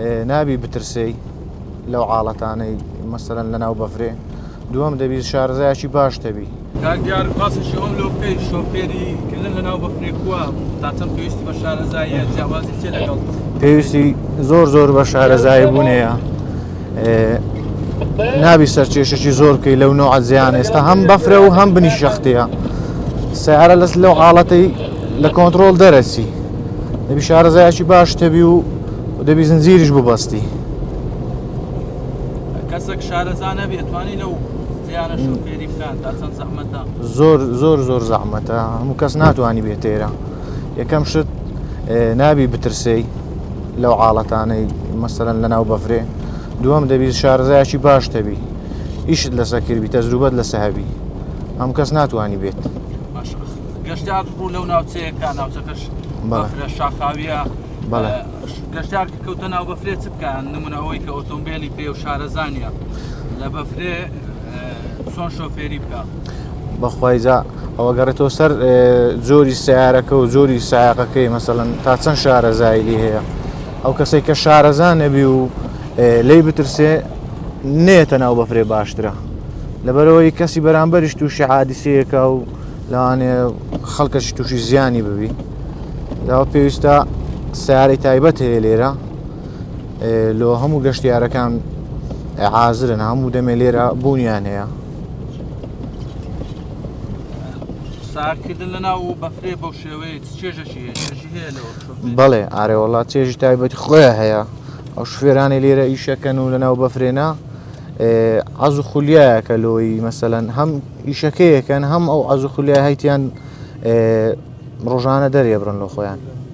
نابی بترسی لەو عاڵەتانەی مەسەلەن لەناو بەفرێ. دووەم دەبی شارەزایەکی باش دەبی. دیار قاسشی ئەم لۆکەی شۆفێریکردن لەناو بەفرێ کووە تا چەند پێویستی بە شارەزاییە جیاوازی چێ لەگەڵ پێویستی زۆر بە شارەزایی بوونەیە. نابی سەرکێشێکی زۆر بکەی لەو نۆعە زیان ئێستا هەم بەفرە و هەم بنی شەختەیە. سیارە لەس لەو حاڵەتەی لە کۆنتترۆل دەرەچی. دەبی شارەزایەکی باش دەبی و دەبی زنجیریش ببەستی. کەسێک شارەزانە بێتوانی لەو زیانە شۆفێری بکات تا چەند زەحمەتە؟ زۆر زەحمەتە، هەموو کەس ناتوانانی بێت ئێرە. یەکەم شت نابی بترسی لەو عاڵەتانەی مەسەلەن لەناو بەفرێ. دووەم دەبی شارەزایەکی باش دەبی، ئیشت لەسەر کردبی، تەجروبەت لەسەر هەبی، هەموو کەس ناتوانانی بێت. گەشتیار بوو لەو ناوچەیەکە ناوچەکەش بەفرە شاخاویە. گەشتیار کەوتە ناو بەفرێ چ بکەن؟ نمونە ئەوەی کە ئۆتۆمبیلی پێ و شارەزانیە لە بەفرێ چۆن شۆفێری بکە؟ بەخوایجا ئەوە گەڕێتەوە سەر جۆری سیارەکە و جۆری سایقەکەی مەسەلەن تا چەند شارەزایلی هەیە. ئەو کەسێک کە شارەزان نەبی و لی بترسێ نێتە ناو بەفرێ باشترە، لەبەرەوەی کەسی بەرامبەریش تووشی حادیسەیەکە و لەوانێ خەڵکەش تووشی زیانی ببی. داوە پێویستە سیارەی تایبەت هەیە لێرە لۆ هەموو گەشتیارەکان حازرن، هەموو دەمێ لێرە بوونیان هەیە. سارکردن لەناو بەفرێ بەو شێوەیە چێژەشی هەیە لەوە؟ بەڵێ ئارێوەڵات چێژی تایبەتی خۆیان هەیە. ئەو شوفێرانی لێرە ئیشەکەن و لەناو بەفرێنا عەز و خولیایەکە لۆی مەسەلەن هەم ئیشەکەیەکەن هەم ئەو عەز و خولیای هەیتیان ڕۆژانە دەرێبڕن لە خۆیان.